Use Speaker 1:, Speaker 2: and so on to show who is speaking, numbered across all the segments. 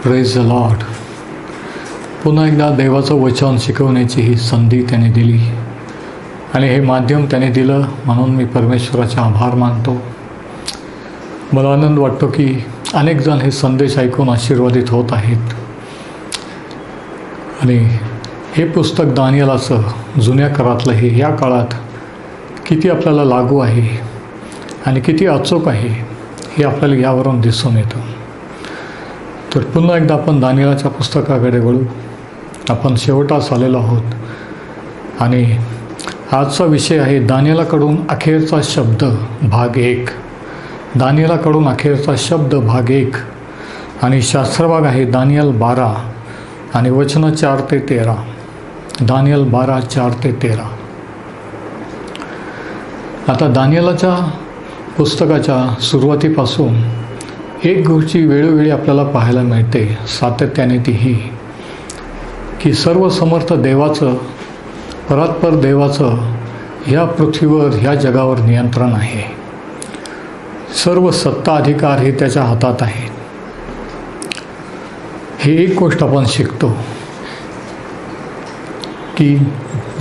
Speaker 1: Praise the Lord. पुन्हा एकदा देवाचं वचन शिकवण्याची ही संधी त्याने दिली आणि हे माध्यम त्याने दिलं म्हणून मी परमेश्वराचे आभार मानतो. मला आनंद वाटतो की अनेक जण हे संदेश ऐकून आशीर्वादित होत आहेत. आणि हे पुस्तक दानिएलाचं जुन्या काळातलं हे या काळात किती आपल्याला लागू आहे आणि किती अचूक आहे हे आपल्याला यावरून दिसून येतं. तर पुन्हा एकदा आपण दानिएलाच्या पुस्तकाकडे वळू. आपण शेवटास आलेलो आहोत आणि आजचा विषय आहे दानिएलाकडून अखेरचा शब्द भाग 1. दानिएलाकडून अखेरचा शब्द भाग 1 आणि शास्त्रभाग आहे दानिएल 12 आणि वचनं 4 ते 13. दानिएल 12 4 ते 13. आता दानिएलाच्या पुस्तकाच्या सुरुवातीपासून एक गोष्टी वेळोवेळी आपल्याला पाहायला मिळते सातत्याने, ती ही की सर्व समर्थ देवाचं, परात्पर देवाचं ह्या पृथ्वीवर, ह्या जगावर नियंत्रण आहे. सर्व सत्ता अधिकार हे त्याच्या हातात आहे. हे एक गोष्ट आपण शिकतो की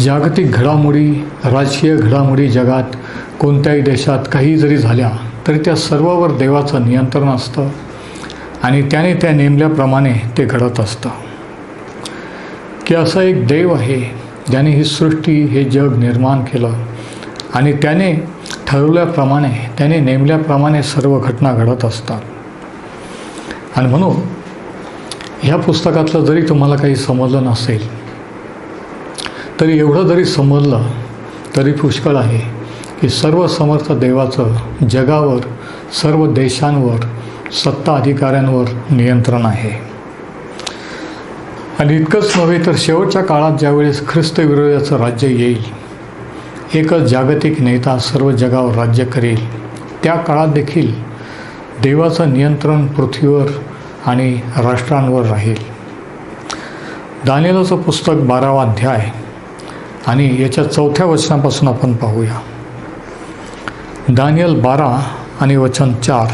Speaker 1: जागतिक घडामोडी, राजकीय घडामोडी जगात कोणत्याही देशात काही जरी झाल्या तरी त्या सर्वावर देवाचं नियंत्रण असतं आणि त्याने त्या नेमल्याप्रमाणे ते घडत असतं. की असा एक देव आहे ज्याने ही सृष्टी, हे जग निर्माण केलं आणि त्याने ठरवल्याप्रमाणे, त्याने नेमल्याप्रमाणे सर्व घटना घडत असतात. आणि म्हणून ह्या पुस्तकातलं जरी तुम्हाला काही समजलं नसेल तरी एवढं जरी समजलं तरी पुष्कळ आहे की सर्व समर्थ देवाचं जगावर, सर्व देशांवर, सत्ता अधिकाऱ्यांवर नियंत्रण आहे. आणि इतकंच नव्हे तर शेवटच्या काळात ज्यावेळेस ख्रिस्त विरोधाचं राज्य येईल, एकच जागतिक नेता सर्व जगावर राज्य करेल, त्या काळात देखील देवाचं नियंत्रण पृथ्वीवर आणि राष्ट्रांवर राहील. दानिएलाचं पुस्तक 12वा अध्याय आणि याच्या 4थ्या वचनापासून आपण पाहूया. दानिएल 12 आणि वचन 4.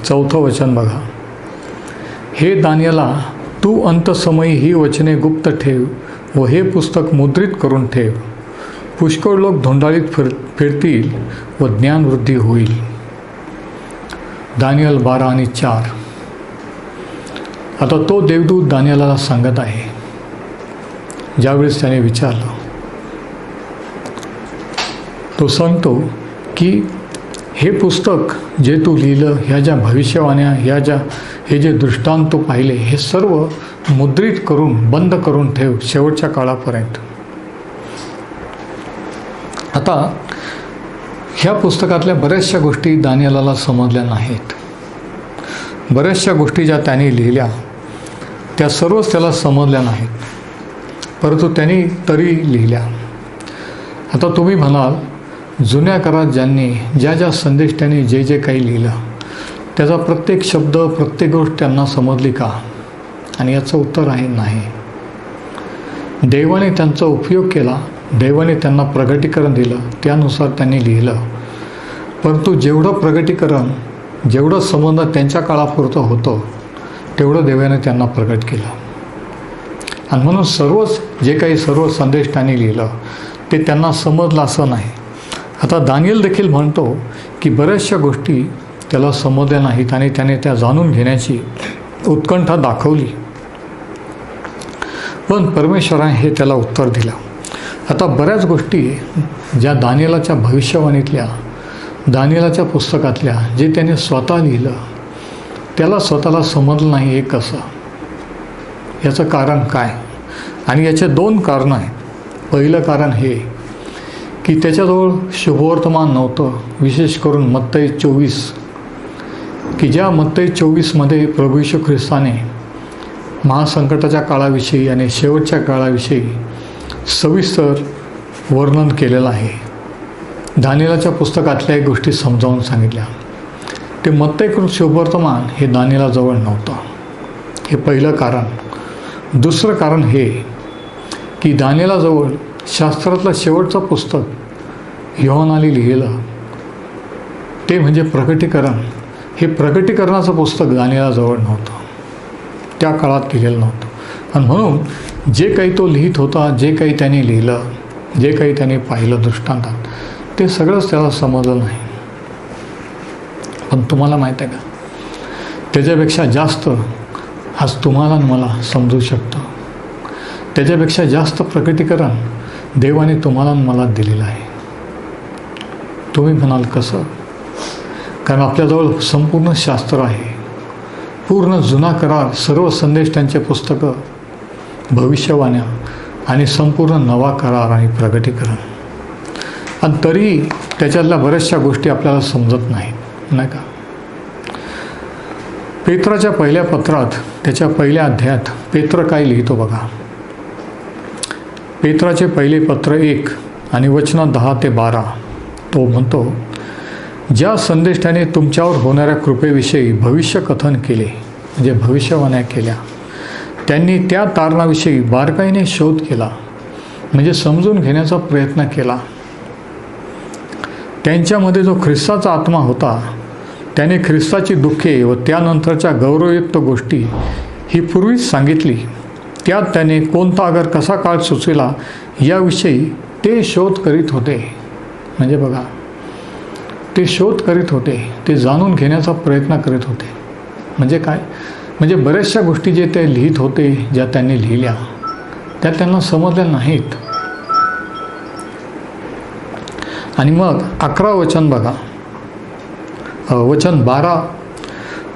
Speaker 1: 4थं वचन बघा. हे दानिएला, तू अंतसमयी ही वचने गुप्त ठेव व हे पुस्तक मुद्रित करून ठेव. पुष्कळ लोक धोंडाळीत फिरतील व ज्ञानवृद्धी होईल. दानिएल 12 आणि 4. आता तो देवदूत दानिएलाला सांगत आहे. ज्यावेळेस त्याने विचारलं, तो सांगतो की हे पुस्तक जे तू लिहिलं, ह्या ज्या भविष्यवाण्या, हे जे दृष्टांत तू पाहिले, हे सर्व मुद्रित करून, बंद करून ठेव शेवटच्या काळापर्यंत. आता ह्या पुस्तकातल्या बऱ्याचशा गोष्टी दानिएलाला समजल्या नाहीत. बऱ्याचशा गोष्टी ज्या त्याने लिहिल्या त्या सर्वच त्याला समजल्या नाहीत, परंतु त्यांनी तरी लिहिल्या. आता तुम्ही म्हणाल, जुन्या काळात ज्यांनी ज्या संदेश त्यांनी जे काही लिहिलं त्याचा प्रत्येक शब्द, प्रत्येक गोष्ट त्यांना समजली का? आणि याचं उत्तर आहे नाही. देवाने त्यांचा उपयोग केला, देवाने त्यांना प्रगटीकरण दिलं, त्यानुसार त्यांनी लिहिलं. परंतु जेवढं प्रगटीकरण, जेवढं समजणं त्यांच्या काळापुरतं होतं तेवढं देवाने त्यांना प्रगट केलं. आणि म्हणून सर्व संदेश त्यांनी लिहिलं ते त्यांना समजलं असं नाही. आता दानिएल देखील म्हणतो की बऱ्याचशा गोष्टी त्याला समजल्या नाहीत आणि त्याने त्या जाणून घेण्याची उत्कंठा दाखवली, पण परमेश्वराने हे त्याला उत्तर दिलं. आता बऱ्याच गोष्टी ज्या दानिएलाच्या भविष्यवाणीतल्या, दानिएलाच्या पुस्तकातल्या, जे त्याने स्वतः लिहिलं त्याला स्वतःला समजलं नाही. हे कसं? याचं कारण काय? आणि याचे 2 कारणं आहेत. पहिलं कारण हे की त्याच्याजवळ शुभवर्तमान नव्हतं, विशेष करून मत्तई 24, की ज्या मत्तई 24मध्ये प्रभू येशू ख्रिस्ताने महासंकटाच्या काळाविषयी आणि शेवटच्या काळाविषयी सविस्तर वर्णन केलेलं आहे. दानिएलाच्या पुस्तकातल्या एक गोष्टी समजावून सांगितल्या. ते मत्तईकृत शुभवर्तमान हे दानिएलाजवळ नव्हतं. हे पहिलं कारण. दुसरं कारण हे की दानिएलाजवळ शास्त्रातलं शेवटचं पुस्तक योहानाने लिहिलं ते म्हणजे प्रकटीकरण, हे प्रकटीकरणाचं पुस्तक दानिएलाजवळ नव्हतं. त्या काळात लिहिलेलं नव्हतं. आणि म्हणून जे काही तो लिहित होता, जे काही त्याने लिहिलं, जे काही त्याने पाहिलं दृष्टांतात, ते सगळंच त्याला समजलं नाही. पण तुम्हाला माहीत आहे का, त्याच्यापेक्षा जास्त आज तुम्हाला आणि मला समजू शकतं. त्याच्यापेक्षा जास्त प्रकटीकरण देवाने तुम्हाला आणि मला दिलेलं आहे. तुम्ही म्हणाल कसं? कारण आपल्याजवळ संपूर्ण शास्त्र आहे, पूर्ण जुना करार, सर्व संदेश त्यांचे पुस्तकं, भविष्यवाण्या आणि संपूर्ण नवा करार आणि प्रकटीकरण. आणि तरी त्याच्यातल्या बऱ्याचशा गोष्टी आपल्याला समजत नाहीत, नाही का? पेत्राच्या पहिल्या पत्रात, त्याच्या पहिल्या अध्यायात पेत्र काय लिहितो बघा. पेत्राचे पहिले पत्र 1 आणि वचनं 10 ते 12. तो म्हणतो, ज्या संदेष्टाने तुमच्यावर होणाऱ्या कृपेविषयी भविष्य कथन केले, म्हणजे भविष्यवाण्या केल्या, त्यांनी त्या तारणाविषयी बारकाईने शोध केला, म्हणजे समजून घेण्याचा प्रयत्न केला. त्यांच्यामध्ये जो ख्रिस्ताचा आत्मा होता, त्याने ख्रिस्ताची दुःखे व त्यानंतरच्या गौरवयुक्त गोष्टी ही पूर्वीच सांगितली. त्यात त्याने कोणता अगर कसा काळ सुचविला याविषयी ते शोध करीत होते. म्हणजे बघा, ते शोध करीत होते, ते जाणून घेण्याचा प्रयत्न करीत होते. म्हणजे काय? म्हणजे बऱ्याचशा गोष्टी जे ते लिहित होते, ज्या त्यांनी लिहिल्या, त्या त्यांना समजल्या नाहीत. आणि मग 11 वचन बघा, वचन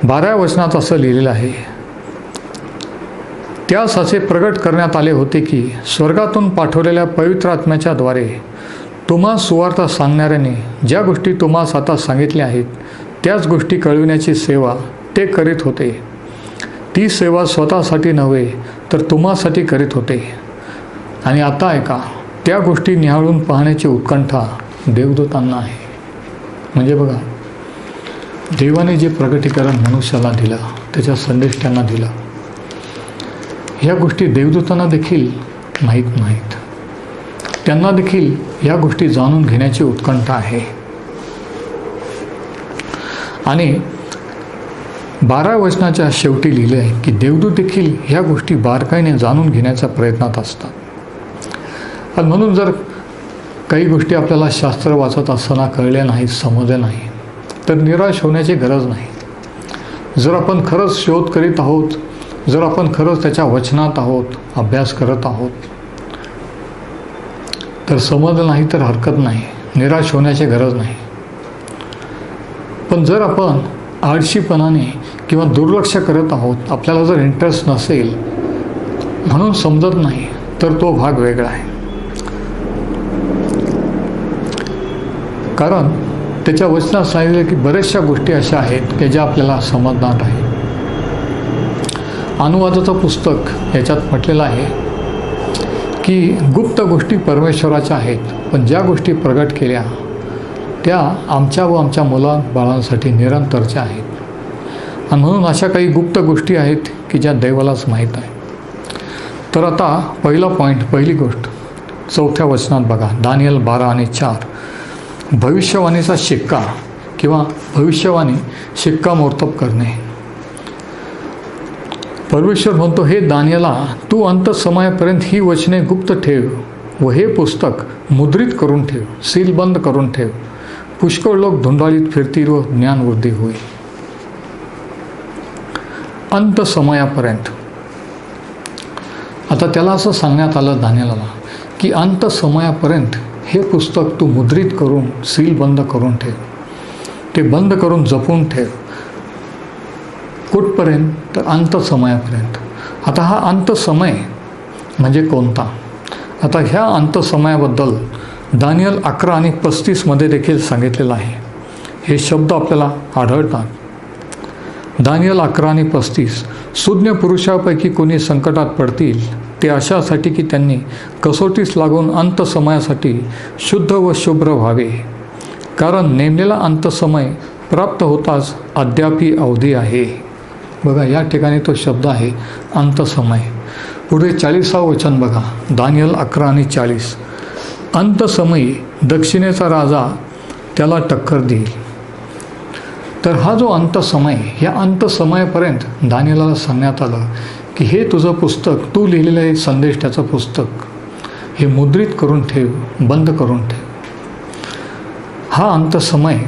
Speaker 1: 12 वचनात असं लिहिलेलं आहे, त्यास असे प्रगट करण्यात आले होते की स्वर्गातून पाठवलेल्या पवित्र आत्म्याच्या द्वारे तुम्हा सुवार्ता सांगणाऱ्याने ज्या गोष्टी तुम्हास आता सांगितल्या आहेत, त्याच गोष्टी कळविण्याची सेवा ते करीत होते. ती सेवा स्वतःसाठी नव्हे तर तुम्हासाठी करीत होते. आणि आता ऐका, त्या गोष्टी निहाळून पाहण्याची उत्कंठा देवदूतांना आहे. म्हणजे बघा, देवाने जे प्रगटीकरण मनुष्याला दिलं, त्याचा संदेश त्यांना दिला, ह्या गोष्टी देवदूतांना देखील माहीत नाहीत. त्यांना देखील या गोष्टी जाणून घेण्याची उत्कंठा आहे. आणि 12 वचनाच्या शेवटी लिहिलं आहे की देवदूत देखील ह्या गोष्टी बारकाईने जाणून घेण्याच्या प्रयत्नात असतात. आणि म्हणून जर काही गोष्टी आपल्याला शास्त्र वाचत असताना कळल्या नाहीत, समजल्या नाही, तर निराश होण्याची गरज नाही. जर आपण खरंच शोध करीत आहोत, जर आपण खरंच त्याच्या वचनात आहोत, अभ्यास करत आहोत, तर समजलं नाही तर हरकत नाही, निराश होण्याची गरज नाही. पण जर आपण आळशीपणाने किंवा दुर्लक्ष करत आहोत, आपल्याला जर इंटरेस्ट नसेल म्हणून समजत नाही, तर तो भाग वेगळा आहे. कारण त्याच्या वचनात सांगितलं की बऱ्याचशा गोष्टी अशा आहेत की ज्या आपल्याला समजणार नाही. अनुवादाचं पुस्तक याच्यात म्हटलेलं आहे की गुप्त गोष्टी परमेश्वराच्या आहेत, पण ज्या गोष्टी प्रगट केल्या त्या आमच्या व आमच्या मुलाबाळांसाठी निरंतरच्या आहेत. आणि म्हणून अशा काही गुप्त गोष्टी आहेत की ज्या देवालाच माहीत आहे. तर आता पहिला पॉईंट, पहिली गोष्ट 4थ्या वचनात बघा, दानियल 12 आणि 4. भविष्यवाणीचा शिक्का किंवा भविष्यवाणी शिक्कामोर्तब करणे. परमेश्वर म्हणतो, हे दानियला, तू अंत समयापर्यंत ही वचने गुप्त ठेव व हे पुस्तक मुद्रित करून ठेव, सीलबंद करून ठेव. पुष्कळ लोक धुंडाळीत फिरतील व ज्ञानवृद्धी होईल. अंत समयापर्यंत. आता त्याला असं सांगण्यात आलं दानियेलाला की अंत समयापर्यंत हे पुस्तक तू मुद्रित करून, सीलबंद करून ठेव, ते बंद करून जपून ठेव. कुठपर्यंत? तर अंत समयापर्यंत. आता हा अंत समय म्हणजे कोणता? आता ह्या अंत समयाबद्दल दानियल 11 आणि 35 देखील सांगितलेलं आहे. हे शब्द आपल्याला आढळतात. दानियल 11 आणि 35. सुज्ञ पुरुषापैकी कोणी संकटात पडतील ते अशासाठी की त्यांनी कसोटीस लागून अंत समयासाठी शुद्ध व शुभ्र व्हावे, कारण नेमलेला अंतसमय प्राप्त होताच अद्यापी अवधी आहे. बघा, या ठिकाणी तो शब्द आहे अंतसमय. पुढे 40वा वचन बघा, दानियल 11 आणि 40. अंतसमयी दक्षिणेचा राजा त्याला टक्कर देईल. तर हा जो अंतसमय, या अंतसमयापर्यंत दानिएलाला सांगण्यात आलं की हे तुझं पुस्तक, तू लिहिलेलं हे संदेश, त्याचं पुस्तक हे मुद्रित करून ठेव, बंद करून ठेव. हा अंतसमय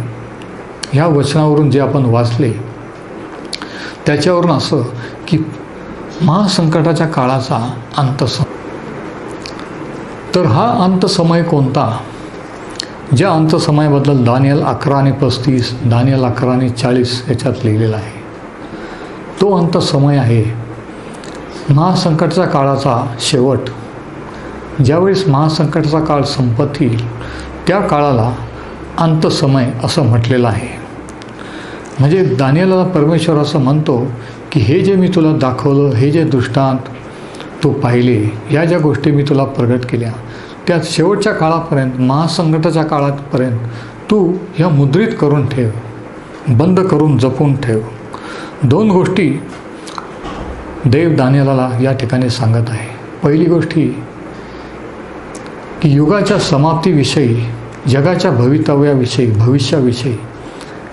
Speaker 1: ह्या वचनावरून जे आपण वाचले त्याच्यावरून असं की महासंकटाच्या काळाचा अंतसमय. तर हा अंतसमय कोणता? ज्या अंतसमयाबद्दल दानिएल 11:35, दानिएल 11:40 याच्यात लिहिलेला आहे, तो अंतसमय आहे महासंकटाच्या काळाचा शेवट. ज्यावेळेस महासंकटाचा काळ संपत येईल त्या काळाला अंतसमय असं म्हटलेलं आहे. म्हणजे दानिएलाला परमेश्वर असं म्हणतो की हे जे मी तुला दाखवलं, हे जे दृष्टांत तू पाहिले, या ज्या गोष्टी मी तुला प्रगट केल्या, त्या शेवटच्या काळापर्यंत, महासंकटाच्या काळापर्यंत तू ह्या मुद्रित करून ठेव, बंद करून जपून ठेव. 2 गोष्टी देव दानिएलाला या ठिकाणी सांगत आहे. पहिली गोष्ट ही की युगाच्या समाप्तीविषयी, जगाच्या भवितव्याविषयी, भविष्याविषयी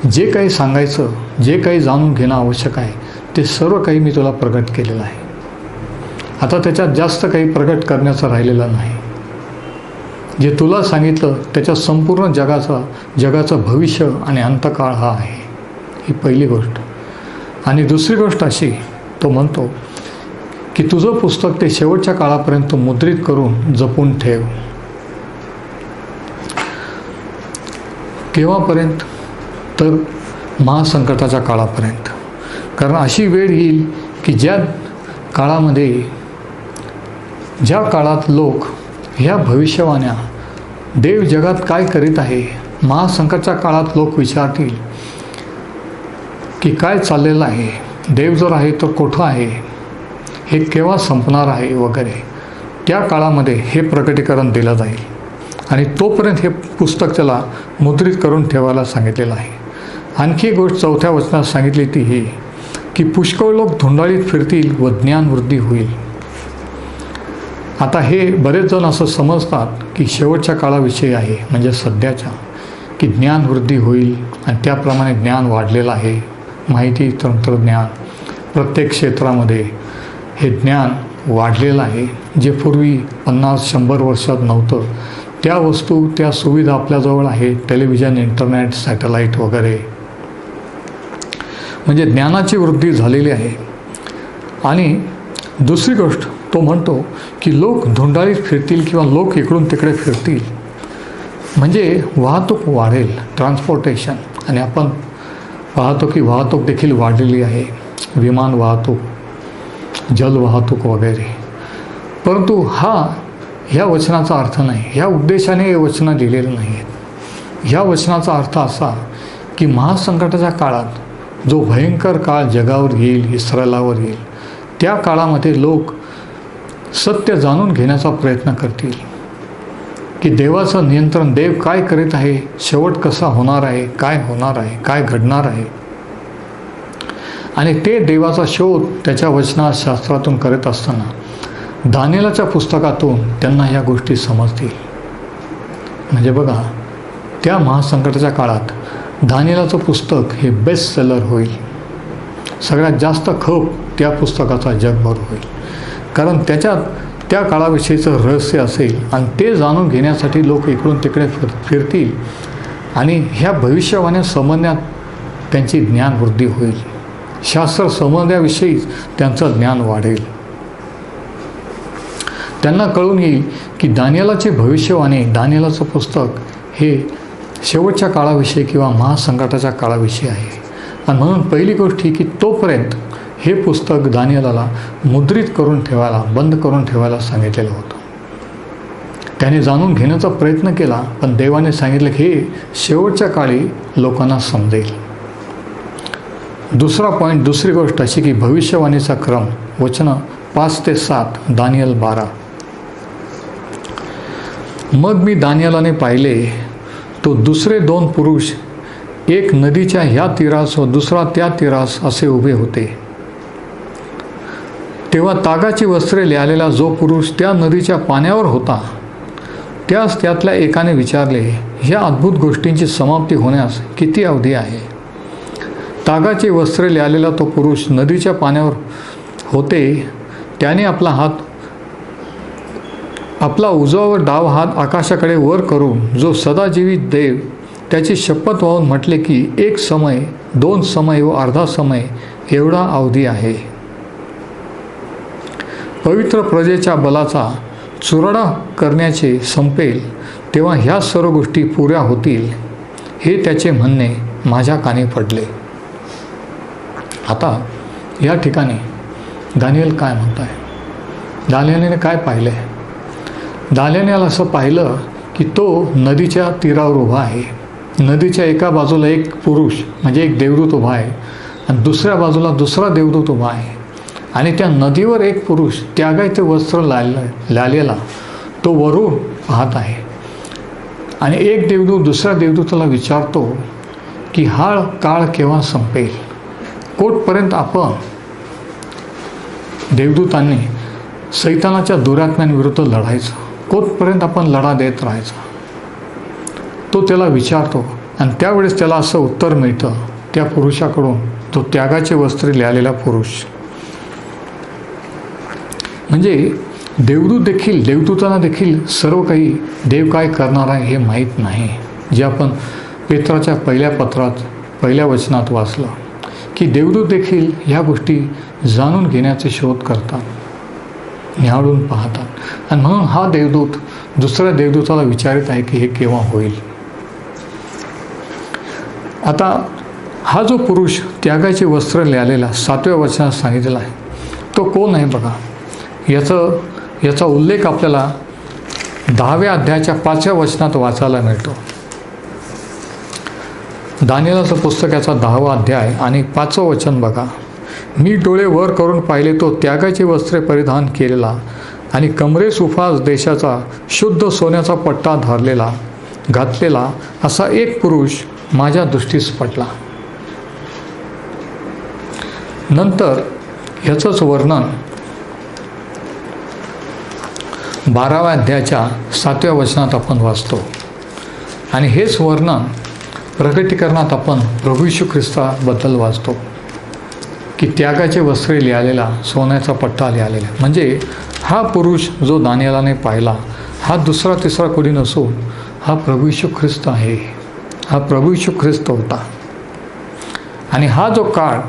Speaker 1: जे काही सांगायचं, जे काही जाणून घेणं आवश्यक आहे, ते सर्व काही मी तुला प्रगट केलेलं आहे. आता त्याच्यात जास्त काही प्रगट करण्याचं राहिलेलं नाही. जे तुला सांगितलं त्याच्यात संपूर्ण जगाचं भविष्य आणि अंतकाळ हा आहे. ही पहिली गोष्ट. आणि दुसरी गोष्ट अशी, तो म्हणतो की तुझं पुस्तक ते शेवटच्या काळापर्यंत मुद्रित करून जपून ठेव. केव्हापर्यंत? तर महासंकटाच्या काळापर्यंत. कारण अशी वेळ येईल की ज्या काळात लोक ह्या भविष्यवाण्या, देव जगात काय करीत आहे, महासंकटाच्या काळात लोक विचारतील की काय चाललेलं आहे, देव जर आहे तर कुठं आहे, हे केव्हा संपणार आहे वगैरे. त्या काळामध्ये हे प्रकटीकरण दिलं जाईल आणि तोपर्यंत हे पुस्तक त्याला मुद्रित करून ठेवायला सांगितलेलं आहे. आणखी एक गोष्ट 4थ्या वचनात सांगितली ती ही की पुष्कळ लोक धुंडाळीत फिरतील व ज्ञानवृद्धी होईल. आता हे बरेच जण असं समजतात की शेवटच्या काळाविषयी आहे, म्हणजे सध्याच्या, की ज्ञानवृद्धी होईल आणि त्याप्रमाणे ज्ञान वाढलेलं आहे. माहिती तंत्रज्ञान प्रत्येक क्षेत्रामध्ये हे ज्ञान वाढलेलं आहे. जे पूर्वी 50-100 वर्षात नव्हतं, त्या वस्तू, त्या सुविधा आपल्याजवळ आहे. टेलिव्हिजन, इंटरनेट, सॅटेलाईट वगैरे. म्हणजे ज्ञानाची वृद्धी झालेली आहे. आणि दुसरी गोष्ट तो म्हणतो की लोक धुंडाळीत फिरतील किंवा लोक इकडून तिकडे फिरतील, म्हणजे वाहतूक वाढेल, ट्रान्सपोर्टेशन. आणि आपण पाहतो की वाहतूक देखील वाढलेली आहे, विमान वाहतूक, जल वाहतूक वगैरे. परंतु ह्या वचनाचा अर्थ नाही, ह्या उद्देशाने हे वचनं लिहिलेलं नाही आहेत. ह्या वचनाचा अर्थ असा की महासंकटाच्या काळात जो भयंकर काळ जगावर येईल, इस्रायलावर येईल, त्या काळामध्ये लोक सत्य जाणून घेण्याचा प्रयत्न करतील की देवाचं नियंत्रण, देव काय करीत आहे, शेवट कसा होणार आहे, काय होणार आहे, काय घडणार आहे. आणि ते देवाचा शोध त्याच्या वचनात, शास्त्रातून करत असताना दानिएलाच्या पुस्तकातून त्यांना ह्या गोष्टी समजतील. म्हणजे बघा, त्या महासंकटाच्या काळात दानिएलाचं पुस्तक हे बेस्ट सेलर होईल. सगळ्यात जास्त खप त्या पुस्तकाचा जगभर होईल. कारण त्याच्यात त्या काळाविषयीचं रहस्य असेल आणि ते जाणून घेण्यासाठी लोक इकडून तिकडे फिरतील आणि ह्या भविष्यवाण्या समजण्यात त्यांची ज्ञानवृद्धी होईल. शास्त्र समजण्याविषयीच त्यांचं ज्ञान वाढेल. त्यांना कळून येईल की दानिएलाची भविष्यवाणी, दानिएलाचं पुस्तक हे शेवटच्या काळाविषयी किंवा महासंकटाच्या काळाविषयी आहे. आणि म्हणून पहिली गोष्ट ही की तोपर्यंत हे पुस्तक दानिएलाला मुद्रित करून ठेवायला, बंद करून ठेवायला सांगितलेलं होतं. त्याने जाणून घेण्याचा प्रयत्न केला, पण देवाने सांगितलं की हे शेवटच्या काळी लोकांना समजेल. दुसरा पॉईंट, दुसरी गोष्ट अशी की भविष्यवाणीचा क्रम, वचनं 5 ते 7, दानिएल 12. मग मी दानिएलाने पाहिले, तो दुसरे 2 पुरुष, एक नदीच्या ह्या तीरास व दुसरा त्या तीरास असे उभे होते. तेव्हा तागाची वस्त्रे लिहिलेला जो पुरुष त्या नदीच्या पाण्यावर होता, त्यास त्यातल्या एकाने विचारले, ह्या अद्भुत गोष्टींची समाप्ती होण्यास किती अवधी आहे? तागाचे वस्त्र लिहिलेला तो पुरुष नदीच्या पाण्यावर होते. त्याने आपला उजवा डाव हात आकाशाकडे वर करून जो सदाजीवी देव त्याची शपथ वाहून म्हटले की 1 समय 2 समय व अर्धा समय एवढा अवधी आहे. पवित्र प्रजेच्या बलाचा चुराडा करण्याचे संपेल तेव्हा ह्या सर्व गोष्टी पुऱ्या होतील, हे त्याचे म्हणणे माझ्या कानी पडले. आता या ठिकाणी दानिएल काय म्हणत आहे? दानिएलने काय पाहिलं आहे? दानिएल असं पाहिलं की तो नदीच्या तीरावर उभा आहे. नदीच्या एका बाजूला एक पुरुष म्हणजे एक देवदूत उभा आहे आणि दुसऱ्या बाजूला दुसरा देवदूत उभा आहे. आणि त्या नदीवर एक पुरुष त्यागाचे वस्त्र लालेला तो वरून पाहत आहे. आणि एक देवदूत दुसऱ्या देवदूताला विचारतो की हा काळ केव्हा संपेल? कोठपर्यंत आपण देवदूतांनी सैतानाच्या दुरात्म्यांविरुद्ध लढायचं? कोठपर्यंत आपण लढा देत राहायचा? तो त्याला विचारतो आणि त्यावेळेस त्याला असं उत्तर मिळतं त्या पुरुषाकडून, तो त्यागाचे वस्त्र लिहिलेला पुरुष. म्हणजे देवदूतांना देखील सर्व काही देव काय करणार आहे हे माहीत नाही. जे आपण पेत्राच्या पहिल्या पत्रात पहिल्या वचनात वाचलं की देवदूत देखील ह्या गोष्टी जाणून घेण्याचे शोध करतात, निहाळून पाहतात. आणि म्हणून हा देवदूत दुसऱ्या देवदूताला विचारित आहे की हे केव्हा होईल. आता हा जो पुरुष त्यागाचे वस्त्र लिहिलेला 7व्या वचनात सांगितलेला आहे तो कोण आहे बघा. याचा उल्लेख आपल्याला 10व्या अध्यायाच्या 5व्या वचनात वाचायला मिळतो. दानिएलाचं पुस्तक याचा 10वा अध्याय आणि 5वं वचन बघा. मी डोळे वर करून पाहिले, तो त्यागाचे वस्त्रे परिधान केलेला आणि कमरेस उफास देशाचा शुद्ध सोन्याचा पट्टा घातलेला असा एक पुरुष माझ्या दृष्टीस पडला. नंतर ह्याचंच वर्णन 12व्या अध्यायाच्या 7व्या वचनात आपण वाचतो. आणि हेच वर्णन प्रकटीकरणात आपण प्रभू येशू ख्रिस्ताबद्दल वाचतो की त्यागाचे वस्त्रे लिहिलेला, सोन्याचा पट्टा लिहिलेला. म्हणजे हा पुरुष जो दानिएलाने पाहिला हा दुसरा तिसरा कोणी नसून हा प्रभू येशू ख्रिस्त आहे. हा प्रभू येशू ख्रिस्त होता. आणि हा जो काळ,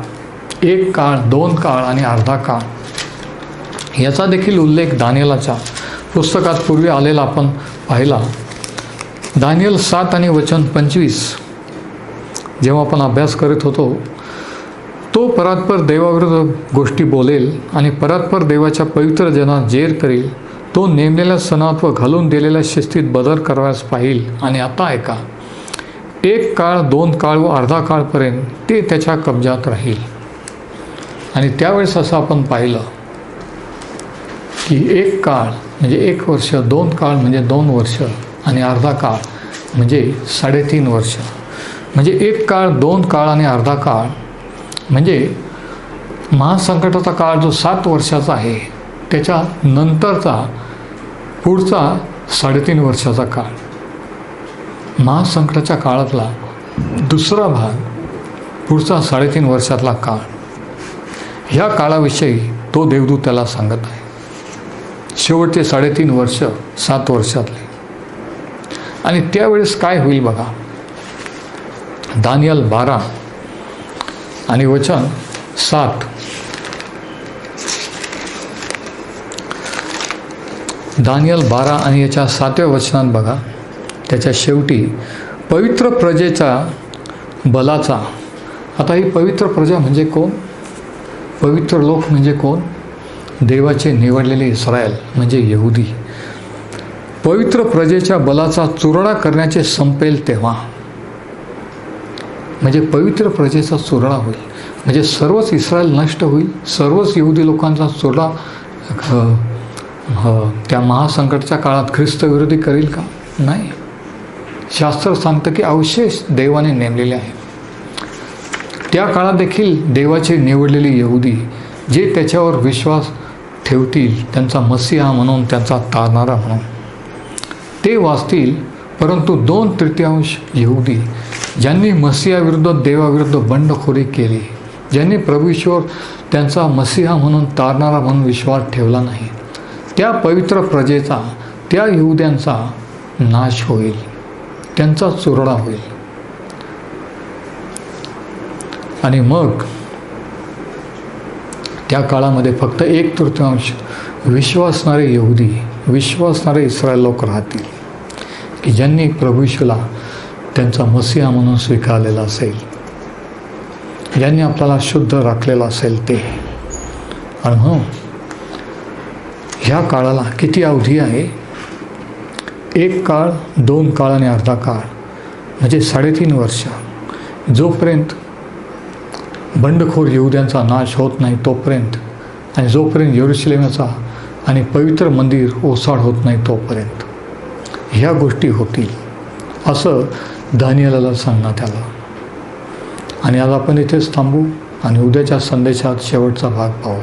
Speaker 1: 1 काळ, 2 काळ आणि अर्धा काळ, याचा देखील उल्लेख दानिएलाच्या पुस्तकात पूर्वी आलेला आपण पाहिला. दानिएल 7 आणि वचन 25 जेव्हा आपण अभ्यास करत होतो, तो परात्पर देवाविरुद्ध गोष्टी बोलेल आणि परात्पर देवाच्या पवित्र जनात जेर करेल. तो नेमलेल्या सणात व घालून दिलेल्या शिस्तीत बदल करावयास पाहिल. आणि आता ऐका, 1 काळ, 2 काळ व अर्धा काळपर्यंत ते त्याच्या कब्जात राहील. आणि त्यावेळेस असं आपण पाहिलं की 1 काळ म्हणजे 1 वर्ष, 2 काळ म्हणजे 2 वर्ष आणि अर्धा काळ म्हणजे 3.5 वर्ष. म्हणजे 1 काळ, 2 काळ आणि अर्धा काळ म्हणजे महासंकटाचा काळ जो 7 वर्षाचा आहे त्याच्या नंतरचा पुढचा 3.5 वर्षाचा काळ, महासंकटाच्या काळातला दुसरा भाग, पुढचा 3.5 वर्षातला काळ. ह्या काळाविषयी तो देवदूत त्याला सांगत आहे. शेवटचे 3.5 वर्ष 7 वर्षातले. आणि त्यावेळेस काय होईल बघा. दानिएल 12 आणि वचन 7. दानिएल 12 आणि याच्या 7व्या वचनात बघा, त्याच्या शेवटी पवित्र प्रजेचा बलाचा. आता ही पवित्र प्रजा म्हणजे कोण? पवित्र लोक म्हणजे कोण? देवाचे निवडलेले इस्रायल म्हणजे यहुदी. पवित्र प्रजेच्या बलाचा चुराडा करण्याचे संपेल तेव्हा, म्हणजे पवित्र प्रजेचा चुराडा होईल. म्हणजे सर्वच इस्रायल नष्ट होईल, सर्वच यहुदी लोकांचा चुराडा त्या महासंकटच्या काळात ख्रिस्त विरोधी करेल का? नाही. शास्त्र सांगतं की अवशेष देवाने नेमलेले आहे. त्या काळात देखील देवाचे निवडलेले यहुदी जे त्याच्यावर विश्वास ठेवतील, त्यांचा मसीहा म्हणून, त्यांचा तारणारा म्हणून ते वाचतील. परंतु 2/3 यहुदी ज्यांनी मसीहाविरुद्ध देवाविरुद्ध बंडखोरी केली, ज्यांनी प्रभू ईश्वर त्यांचा मसीहा म्हणून तारणारा म्हणून विश्वास ठेवला नाही, त्या पवित्र प्रजेचा, त्या यहुद्यांचा नाश होईल, त्यांचा चुरडा होईल. आणि मग त्या काळामध्ये फक्त 1/3 विश्वासणारे यहुदी, विश्वासणारे इस्रायल लोक राहतील की ज्यांनी प्रभू येशूला त्यांचा मसीहा म्हणून स्वीकारलेला असेल, ज्यांनी आपल्याला शुद्ध राखलेला असेल ते. आणि हो, ह्या काळाला किती अवधी आहे? 1 काळ, 2 काळ आणि अर्धा काळ, म्हणजे 3.5 वर्ष. जोपर्यंत बंडखोर यहुद्यांचा नाश होत नाही तोपर्यंत, आणि जोपर्यंत यरूशलेमाचा आणि पवित्र मंदिर ओसाड होत नाही तोपर्यंत ह्या गोष्टी होतील, असं दानिएलाला सांगण्यात आलं. आणि आज आपण इथेच थांबू आणि उद्याच्या संदेशात शेवटचा भाग पाहू.